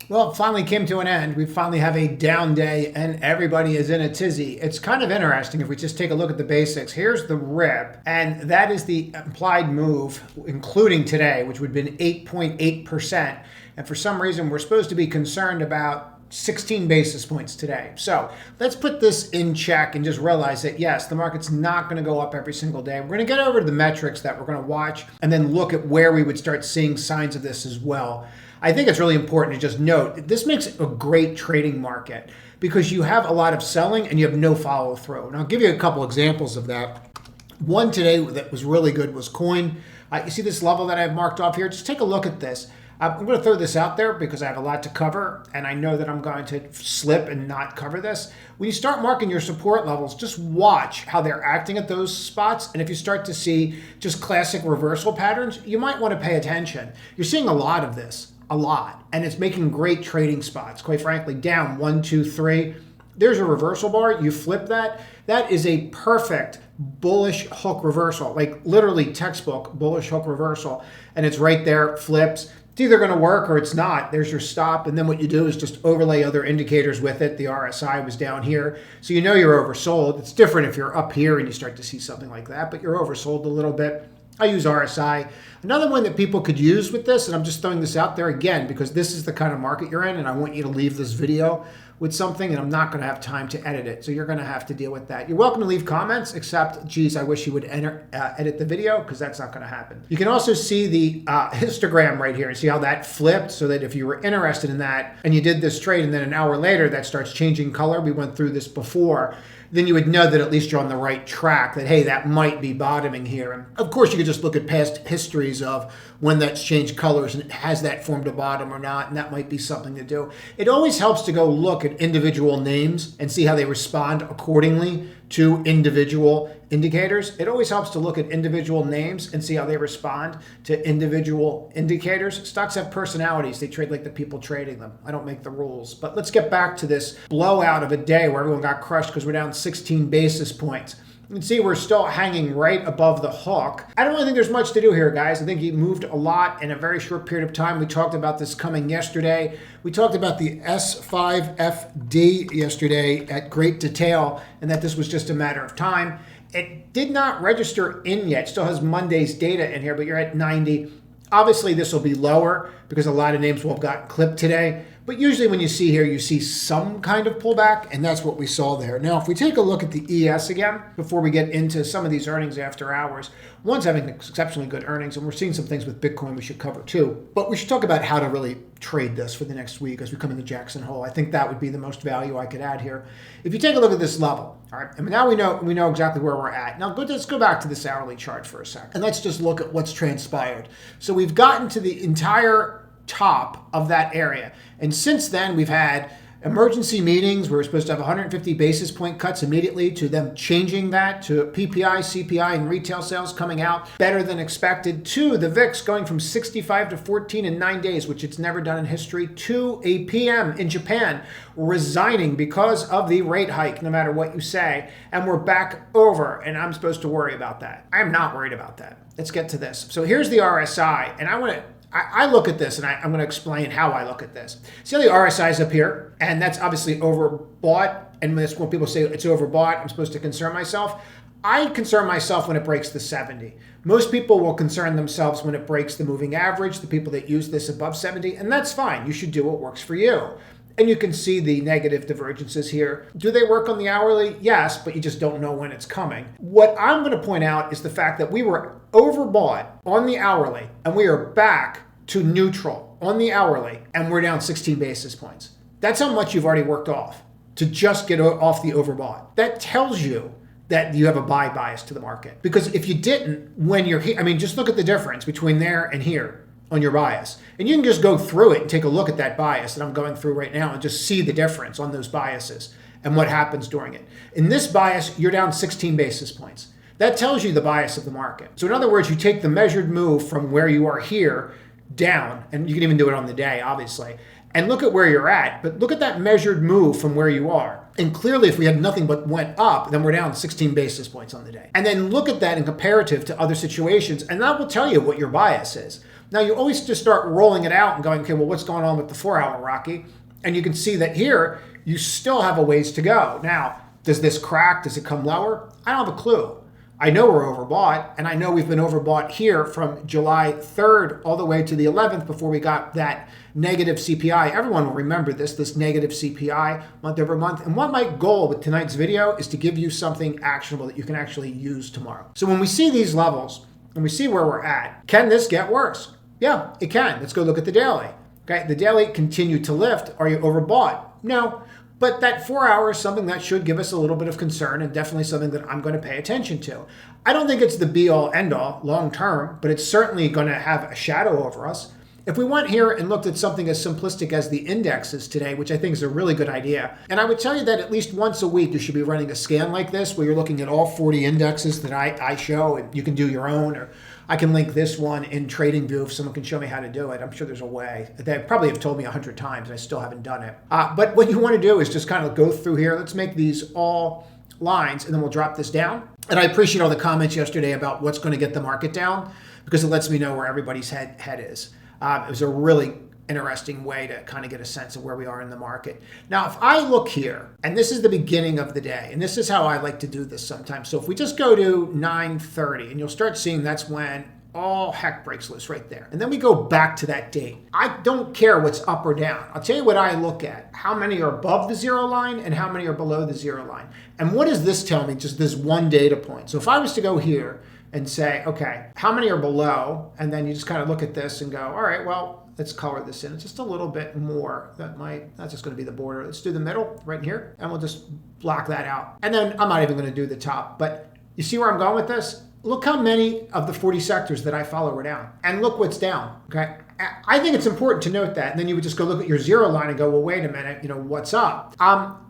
Well, it finally came to an end. We finally have a down day and everybody is in a tizzy. It's kind of interesting if we just take a look at the basics. Here's the rip, and that is the implied move, including today, which would have been 8.8%. And for some reason, we're supposed to be concerned about 16 basis points today. So let's put this in check and just realize that, yes, the market's not going to go up every single day. We're going to get over to the metrics that we're going to watch and then look at where we would start seeing signs of this as well. I think it's really important to just note this makes a great trading market because you have a lot of selling and you have no follow through. And I'll give you a couple examples of that. One today that was really good was coin. You see this level that I've marked off here? Just take a look at this. I'm going to throw this out there because I have a lot to cover and I know that I'm going to slip and not cover this. When you start marking your support levels, just watch how they're acting at those spots. And if you start to see just classic reversal patterns, you might want to pay attention. You're seeing a lot of this. A lot, and it's making great trading spots. Quite frankly, down 1, 2, 3. There's a reversal bar. You flip that. That is a perfect bullish hook reversal, like literally textbook bullish hook reversal. And it's right there, flips. It's either going to work or it's not. There's your stop. And then what you do is just overlay other indicators with it. The RSI was down here. So you know you're oversold. It's different if you're up here and you start to see something like that, but you're oversold a little bit. I use RSI. Another one that people could use with this, and I'm just throwing this out there again because this is the kind of market you're in and I want you to leave this video with something and I'm not going to have time to edit it. So you're going to have to deal with that. You're welcome to leave comments, except, geez, I wish you would edit the video because that's not going to happen. You can also see the histogram right here and see how that flipped so that if you were interested in that and you did this trade and then an hour later that starts changing color, we went through this before, then you would know that at least you're on the right track, that, hey, that might be bottoming here. And of course, you could just look at past histories of when that's changed colors and has that formed a bottom or not, and that might be something to do. It always helps to go look at individual names and see how they respond accordingly to individual indicators. It always helps to look at individual names and see how they respond to individual indicators. Stocks have personalities. They trade like the people trading them. I don't make the rules. But let's get back to this blowout of a day where everyone got crushed because we're down 16 basis points. You can see we're still hanging right above the hook. I don't really think there's much to do here, guys. I think he moved a lot in a very short period of time. We talked about this coming yesterday. We talked about the S5FD yesterday at great detail and that this was just a matter of time. It did not register in yet. It still has Monday's data in here, but you're at 90. Obviously, this will be lower because a lot of names will have gotten clipped today. But usually when you see here, you see some kind of pullback, and that's what we saw there. Now, if we take a look at the ES again, before we get into some of these earnings after hours, one's having exceptionally good earnings, and we're seeing some things with Bitcoin we should cover too. But we should talk about how to really trade this for the next week as we come into Jackson Hole. I think that would be the most value I could add here. If you take a look at this level, all right, and now we know exactly where we're at. Now, let's go back to this hourly chart for a sec, and let's just look at what's transpired. So we've gotten to the entire top of that area. And since then, we've had emergency meetings. We were supposed to have 150 basis point cuts immediately to them changing that to PPI, CPI, and retail sales coming out better than expected, to the VIX going from 65 to 14 in 9 days, which it's never done in history, to a PM in Japan resigning because of the rate hike, no matter what you say. And we're back over, and I'm supposed to worry about that. I'm not worried about that. Let's get to this. So here's the RSI, and I look at this, and I'm going to explain how I look at this. See how the RSI is up here? And that's obviously overbought. And that's when people say it's overbought, I'm supposed to concern myself. I concern myself when it breaks the 70. Most people will concern themselves when it breaks the moving average, the people that use this above 70, and that's fine. You should do what works for you. And you can see the negative divergences here. Do they work on the hourly? Yes, but you just don't know when it's coming. What I'm going to point out is the fact that we were overbought on the hourly, and we are back to neutral on the hourly, and we're down 16 basis points. That's how much you've already worked off to just get off the overbought. That tells you that you have a buy bias to the market. Because if you didn't, when you're here, I mean, just look at the difference between there and here on your bias. And you can just go through it and take a look at that bias that I'm going through right now and just see the difference on those biases and what happens during it. In this bias, you're down 16 basis points. That tells you the bias of the market. So in other words, you take the measured move from where you are here down, and you can even do it on the day, obviously, and look at where you're at, but look at that measured move from where you are. And clearly, if we had nothing but went up, then we're down 16 basis points on the day. And then look at that in comparative to other situations, and that will tell you what your bias is. Now you always just start rolling it out and going, okay, well, what's going on with the 4-hour, Rocky? And you can see that here, you still have a ways to go. Now, does this crack? Does it come lower? I don't have a clue. I know we're overbought, and I know we've been overbought here from July 3rd all the way to the 11th before we got that negative CPI. Everyone will remember this negative CPI month over month. And what my goal with tonight's video is to give you something actionable that you can actually use tomorrow. So when we see these levels and we see where we're at, can this get worse? Yeah, it can. Let's go look at the daily. Okay, the daily continued to lift. Are you overbought? No. But that 4 hours is something that should give us a little bit of concern and definitely something that I'm going to pay attention to. I don't think it's the be-all, end-all long term, but it's certainly going to have a shadow over us. If we went here and looked at something as simplistic as the indexes today, which I think is a really good idea, and I would tell you that at least once a week you should be running a scan like this where you're looking at all 40 indexes that I show, and you can do your own, or I can link this one in TradingView if someone can show me how to do it. I'm sure there's a way. They probably have told me 100 times and I still haven't done it. But what you want to do is just kind of go through here. Let's make these all lines and then we'll drop this down. And I appreciate all the comments yesterday about what's going to get the market down because it lets me know where everybody's head is. It was a really interesting way to kind of get a sense of where we are in the market. Now, if I look here, and this is the beginning of the day, and this is how I like to do this sometimes. So if we just go to 9:30, and you'll start seeing that's when all heck breaks loose right there. And then we go back to that date. I don't care what's up or down. I'll tell you what I look at. How many are above the zero line and how many are below the zero line. And what does this tell me? Just this one data point. So if I was to go here and say, okay, how many are below? And then you just kind of look at this and go, all right, well, let's color this in just a little bit more. That's just going to be the border. Let's do the middle right here, and we'll just block that out. And then I'm not even going to do the top, but you see where I'm going with this? Look how many of the 40 sectors that I follow are down, and look what's down, okay? I think it's important to note that, and then you would just go look at your zero line and go, well, wait a minute, what's up?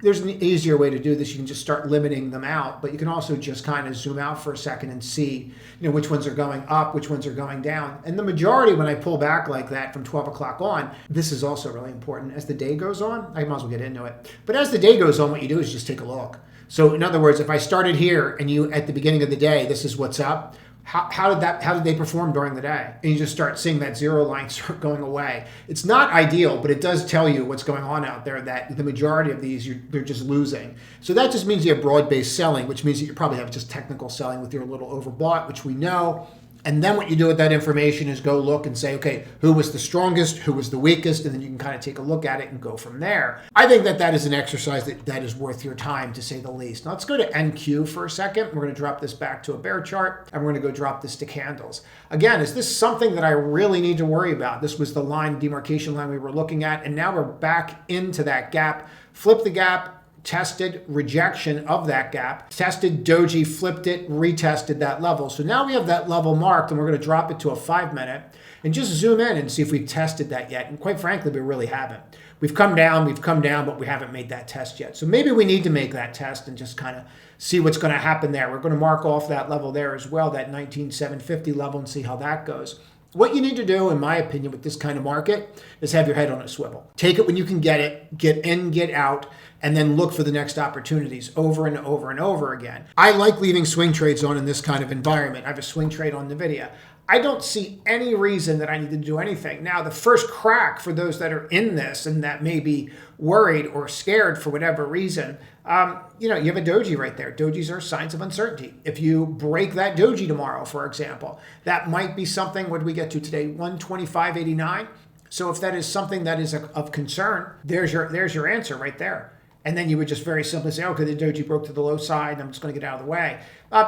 There's an easier way to do this. You can just start limiting them out, but you can also just kind of zoom out for a second and see, which ones are going up, which ones are going down. And the majority, when I pull back like that from 12 o'clock on, this is also really important. As the day goes on, I might as well get into it. But as the day goes on, what you do is just take a look. So in other words, if I started here and you, at the beginning of the day, this is what's up, how did they perform during the day? And you just start seeing that zero line start going away. It's not ideal, but it does tell you what's going on out there, that the majority of these, they're just losing. So that just means you have broad-based selling, which means that you probably have just technical selling with your little overbought, which we know. And then what you do with that information is go look and say, okay, who was the strongest, who was the weakest, and then you can kind of take a look at it and go from there. I think that is an exercise that is worth your time, to say the least. Now let's go to NQ for a second. We're going to drop this back to a bear chart, and we're going to go drop this to candles. Again, is this something that I really need to worry about? This was the line, demarcation line we were looking at, and now we're back into that gap. Flip the gap. Tested rejection of that gap, tested doji, flipped it, retested that level. So now we have that level marked, and we're going to drop it to a 5-minute and just zoom in and see if we've tested that yet. And quite frankly, we really haven't. We've come down, but we haven't made that test yet. So maybe we need to make that test and just kind of see what's going to happen there. We're going to mark off that level there as well, that 19,750 level, and see how that goes. What you need to do, in my opinion, with this kind of market is have your head on a swivel. Take it when you can get it, get in, get out, and then look for the next opportunities over and over and over again. I like leaving swing trades on in this kind of environment. I have a swing trade on NVIDIA. I don't see any reason that I need to do anything. Now, the first crack for those that are in this and that may be worried or scared for whatever reason, you have a doji right there. Dojis are signs of uncertainty. If you break that doji tomorrow, for example, that might be something. What did we get to today? 125.89. So if that is something that is of concern, there's your answer right there. And then you would just very simply say, okay, the doji broke to the low side, and I'm just going to get out of the way.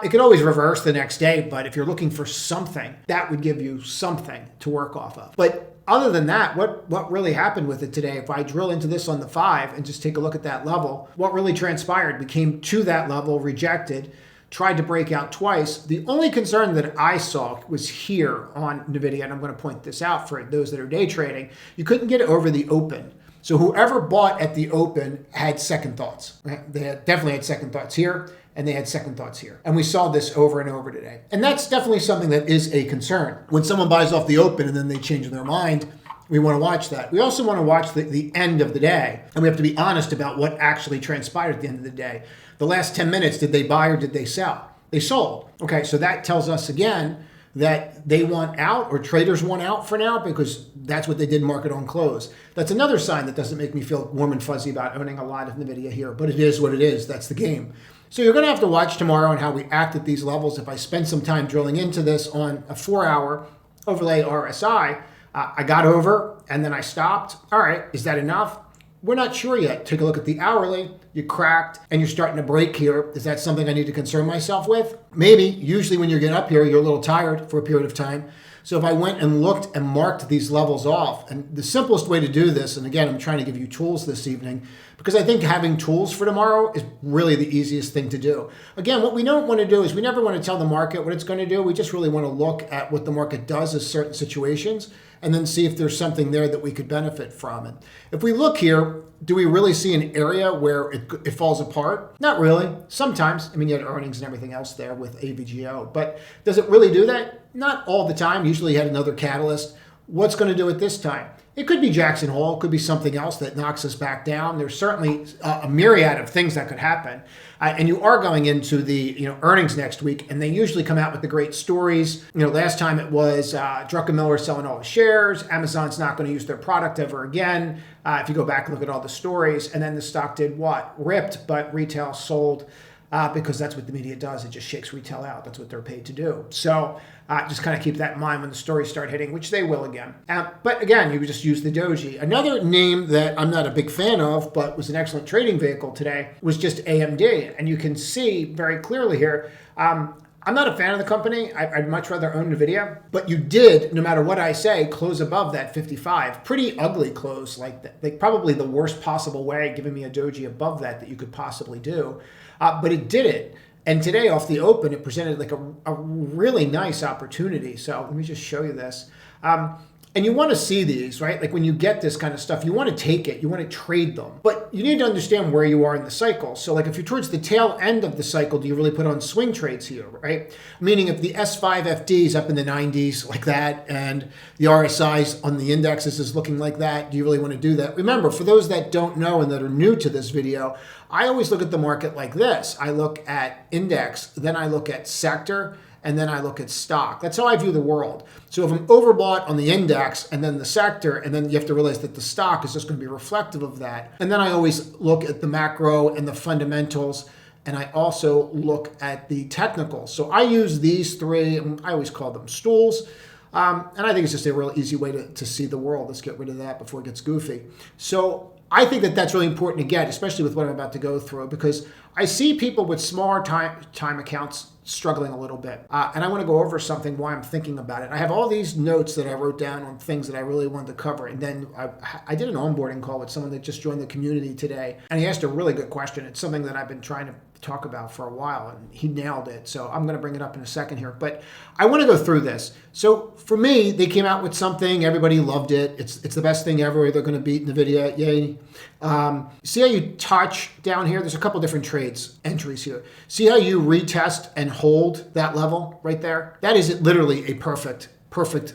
It could always reverse the next day, but if you're looking for something, that would give you something to work off of. But other than that, what really happened with it today, if I drill into this on the 5 and just take a look at that level, what really transpired? We came to that level, rejected, tried to break out twice. The only concern that I saw was here on NVIDIA, and I'm going to point this out for those that are day trading. You couldn't get over the open. So whoever bought at the open had second thoughts. They definitely had second thoughts here, and they had second thoughts here. And we saw this over and over today. And that's definitely something that is a concern. When someone buys off the open and then they change their mind, we want to watch that. We also want to watch the end of the day. And we have to be honest about what actually transpired at the end of the day. The last 10 minutes, did they buy or did they sell? They sold. Okay, so that tells us again that they want out or traders want out for now because that's what they did market on close. That's another sign that doesn't make me feel warm and fuzzy about owning a lot of NVIDIA here, but it is what it is. That's the game. So you're going to have to watch tomorrow on how we act at these levels. If I spend some time drilling into this on a 4-hour overlay RSI, I got over and then I stopped. All right, is that enough? We're not sure yet. Take a look at the hourly. You cracked and you're starting to break here. Is that something I need to concern myself with? Maybe. Usually when you get up here, you're a little tired for a period of time. So if I went and looked and marked these levels off, and the simplest way to do this, and again, I'm trying to give you tools this evening, because I think having tools for tomorrow is really the easiest thing to do. Again, what we don't want to do is we never want to tell the market what it's going to do. We just really want to look at what the market does in certain situations and then see if there's something there that we could benefit from. And if we look here, do we really see an area where it falls apart? Not really. Sometimes. I mean, you had earnings and everything else there with AVGO. But does it really do that? Not all the time. Usually you had another catalyst. What's going to do it this time? It could be Jackson Hole. It could be something else that knocks us back down. There's certainly a myriad of things that could happen. And you are going into the earnings next week, and they usually come out with the great stories. Last time it was Druckenmiller selling all his shares. Amazon's not going to use their product ever again. If you go back and look at all the stories, and then the stock did what? Ripped, but retail sold. Because that's what the media does. It just shakes retail out. That's what they're paid to do. So just kind of keep that in mind when the stories start hitting, which they will again. But again, you just use the doji. Another name that I'm not a big fan of, but was an excellent trading vehicle today, was just AMD. And you can see very clearly here, I'm not a fan of the company. I'd much rather own NVIDIA. But you did, no matter what I say, close above that 55. Pretty ugly close, like probably the worst possible way, giving me a doji above that you could possibly do. But it did it. And today off the open, it presented like a really nice opportunity. So let me just show you this. And you want to see these, right? Like when you get this kind of stuff, you want to take it, you want to trade them. But you need to understand where you are in the cycle. So like if you're towards the tail end of the cycle, do you really put on swing trades here, right? Meaning if the S5FD is up in the 90s like that, and the RSIs on the indexes is looking like that, do you really want to do that? Remember, for those that don't know and that are new to this video, I always look at the market like this. I look at index, then I look at sector, and then I look at stock. That's how I view the world. So if I'm overbought on the index and then the sector, and then you have to realize that the stock is just going to be reflective of that. And then I always look at the macro and the fundamentals, and I also look at the technicals. So I use these three, and I always call them stools. And I think it's just a real easy way to see the world. Let's get rid of that before it gets goofy. So I think that that's really important to get, especially with what I'm about to go through, because I see people with smaller time accounts struggling a little bit. And I want to go over something, why I'm thinking about it. I have all these notes that I wrote down on things that I really wanted to cover. And then I did an onboarding call with someone that just joined the community today. And he asked a really good question. It's something that I've been trying to talk about for a while, and he nailed it. So I'm going to bring it up in a second here. But I want to go through this. So for me, they came out with something. Everybody loved it. It's the best thing ever. They're going to beat NVIDIA. Yay. See how you touch down here? There's a couple different trades entries here. See how you retest and hold that level right there? That is literally a perfect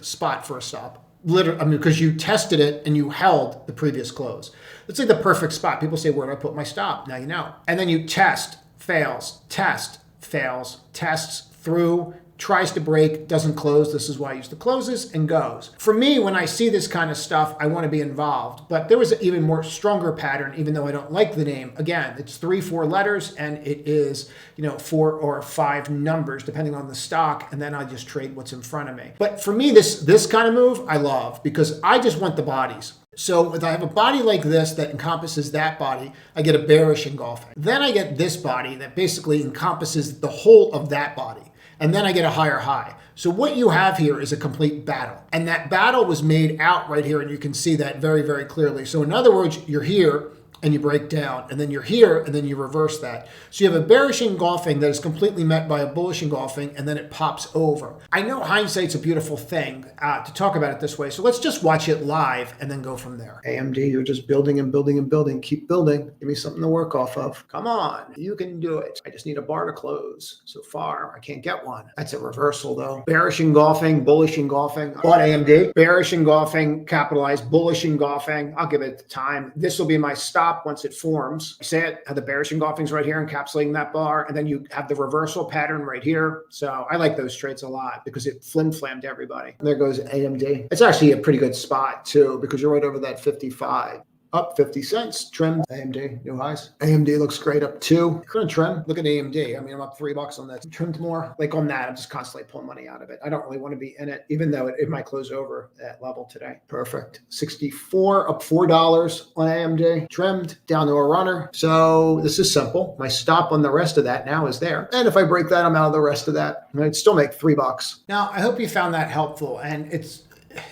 spot for a stop. Literally, because you tested it and you held the previous close. It's like the perfect spot. People say, where do I put my stop? Now you know. And then you test, fails, test, fails, tests through, tries to break, doesn't close. This is why I use the closes, and goes. For me, when I see this kind of stuff, I want to be involved. But there was an even more stronger pattern, even though I don't like the name. Again, it's 3-4 letters, and it is 4 or 5 numbers, depending on the stock, and then I just trade what's in front of me. But for me, this kind of move, I love, because I just want the bodies. So if I have a body like this that encompasses that body, I get a bearish engulfing. Then I get this body that basically encompasses the whole of that body. And then I get a higher high. So what you have here is a complete battle. And that battle was made out right here, and you can see that very, very clearly. So in other words, you're here, and you break down, and then you're here, and then you reverse that. So you have a bearish engulfing that is completely met by a bullish engulfing, and then it pops over. I know hindsight's a beautiful thing to talk about it this way, so let's just watch it live and then go from there. AMD, you're just building and building and building. Keep building. Give me something to work off of. Come on, you can do it. I just need a bar to close. So far, I can't get one. That's a reversal, though. Bearish engulfing, bullish engulfing. Bought AMD. Bearish engulfing, capitalized, bullish engulfing. I'll give it time. This will be my stop. stop once it forms. You see it, how the bearish engulfing's right here encapsulating that bar, and then you have the reversal pattern right here. So I like those trades a lot because it flim-flammed everybody. And there goes AMD. It's actually a pretty good spot too because you're right over that 55. Up 50 cents, trimmed. AMD, new highs. AMD looks great, up 2. Couldn't trim. Look at AMD. I mean, I'm up $3 on that. Trimmed more. Like on that, I'm just constantly pulling money out of it. I don't really want to be in it, even though it might close over that level today. Perfect. 64, up $4 on AMD. Trimmed, down to a runner. So this is simple. My stop on the rest of that now is there. And if I break that, I'm out of the rest of that. I'd still make $3. Now, I hope you found that helpful. And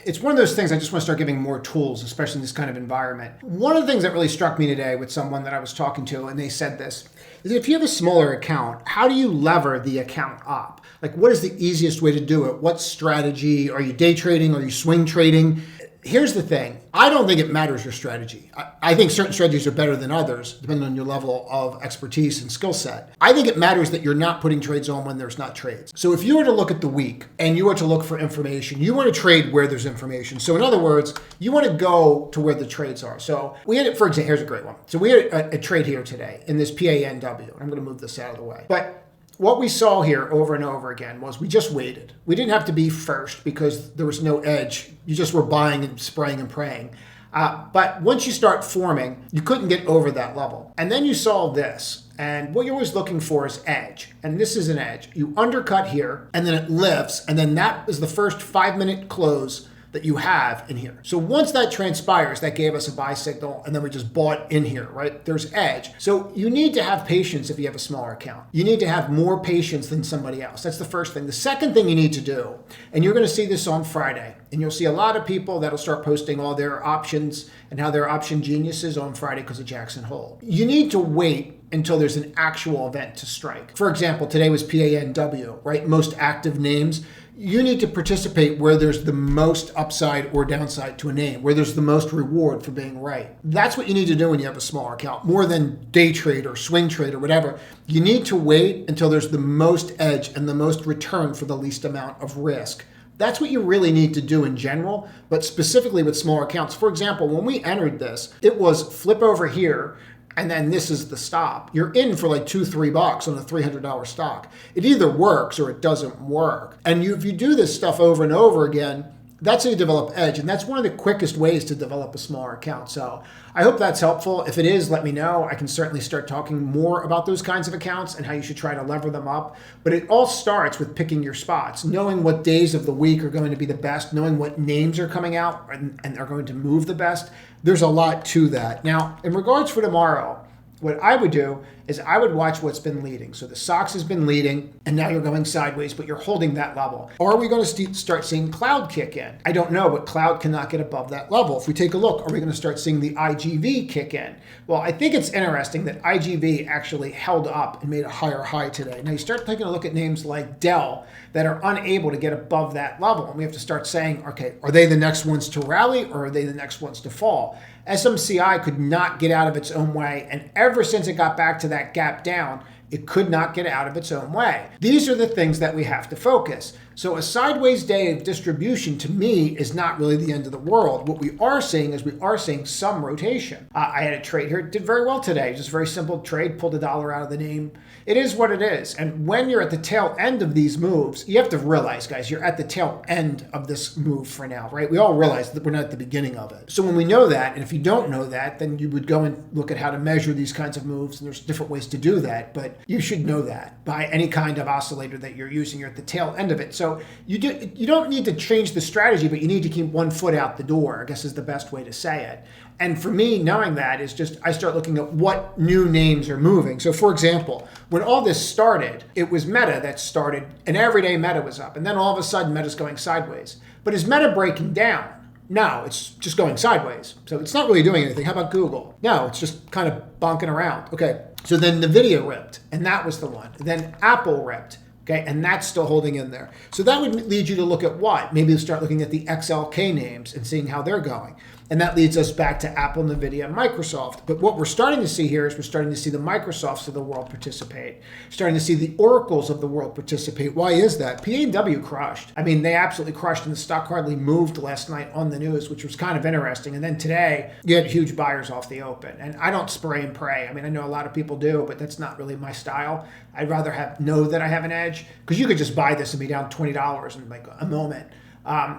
it's one of those things I just want to start giving more tools, especially in this kind of environment. One of the things that really struck me today with someone that I was talking to, and they said this, is if you have a smaller account, how do you lever the account up? Like, what is the easiest way to do it? What strategy? Are you day trading? Are you swing trading? Here's the thing. I don't think it matters your strategy. I think certain strategies are better than others, depending on your level of expertise and skill set. I think it matters that you're not putting trades on when there's not trades. So if you were to look at the week and you were to look for information, you want to trade where there's information. So in other words, you want to go to where the trades are. So we had it, for example, here's a great one. So we had a trade here today in this PANW. I'm going to move this out of the way. But what we saw here over and over again was we just waited. We didn't have to be first because there was no edge. You just were buying and spraying and praying. But once you start forming, you couldn't get over that level. And then you saw this. And what you're always looking for is edge. And this is an edge. You undercut here, and then it lifts. And then that is the first 5-minute close that you have in here. So once that transpires, that gave us a buy signal, and then we just bought in here, right? There's edge. So you need to have patience if you have a smaller account. You need to have more patience than somebody else. That's the first thing. The second thing you need to do, and you're going to see this on Friday, and you'll see a lot of people that'll start posting all their options and how they're option geniuses on Friday because of Jackson Hole. You need to wait until there's an actual event to strike. For example, today was PANW, right? Most active names. You need to participate where there's the most upside or downside to a name, where there's the most reward for being right. That's what you need to do when you have a smaller account, more than day trade or swing trade or whatever. You need to wait until there's the most edge and the most return for the least amount of risk. That's what you really need to do in general, but specifically with smaller accounts. For example, when we entered this, it was flip over here, and then this is the stop. You're in for like $2-3 on a $300 stock. It either works or it doesn't work. And if you do this stuff over and over again, that's how you develop edge. And that's one of the quickest ways to develop a smaller account. So I hope that's helpful. If it is, let me know. I can certainly start talking more about those kinds of accounts and how you should try to lever them up. But it all starts with picking your spots, knowing what days of the week are going to be the best, knowing what names are coming out and are going to move the best. There's a lot to that. Now, in regards for tomorrow, what I would do is I would watch what's been leading. So the SOX has been leading, and now you're going sideways, but you're holding that level. Are we going to start seeing cloud kick in? I don't know, but cloud cannot get above that level. If we take a look, are we going to start seeing the IGV kick in? Well, I think it's interesting that IGV actually held up and made a higher high today. Now you start taking a look at names like Dell that are unable to get above that level. And we have to start saying, okay, are they the next ones to rally or are they the next ones to fall? SMCI could not get out of its own way, and ever since it got back to that gap down, it could not get out of its own way. These are the things that we have to focus. So a sideways day of distribution to me is not really the end of the world. What we are seeing is we are seeing some rotation. I had a trade here, it did very well today. Just a very simple trade, pulled $1 out of the name. It is what it is. And when you're at the tail end of these moves, you have to realize, guys, you're at the tail end of this move for now, right? We all realize that we're not at the beginning of it. So when we know that, and if you don't know that, then you would go and look at how to measure these kinds of moves, and there's different ways to do that, but you should know that by any kind of oscillator that you're using. You're at the tail end of it. So you don't need to change the strategy, but you need to keep one foot out the door, I guess is the best way to say it. And for me, knowing that is just, I start looking at what new names are moving. So for example, when all this started, it was Meta that started, and every day Meta was up. And then all of a sudden, Meta's going sideways. But is Meta breaking down? No, it's just going sideways. So it's not really doing anything. How about Google? No, it's just kind of bonking around. Okay, so then NVIDIA ripped, and that was the one. Then Apple ripped. Okay, and that's still holding in there. So that would lead you to look at what? Maybe you start looking at the XLK names and seeing how they're going. And that leads us back to Apple, NVIDIA, and Microsoft. But what we're starting to see here is we're starting to see the Microsofts of the world participate, starting to see the Oracles of the world participate. Why is that? PA&W crushed. I mean, they absolutely crushed, and the stock hardly moved last night on the news, which was kind of interesting. And then today, you had huge buyers off the open. And I don't spray and pray. I mean, I know a lot of people do, but that's not really my style. I'd rather know that I have an edge, because you could just buy this and be down $20 in like a moment.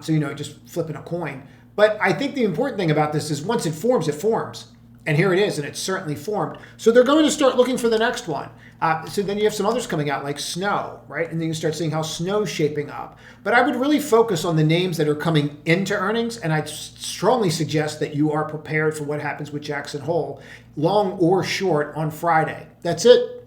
So, just flipping a coin. But I think the important thing about this is once it forms, it forms. And here it is, and it's certainly formed. So they're going to start looking for the next one. So then you have some others coming out like Snow, right? And then you start seeing how Snow's shaping up. But I would really focus on the names that are coming into earnings, and I'd strongly suggest that you are prepared for what happens with Jackson Hole, long or short, on Friday. That's it.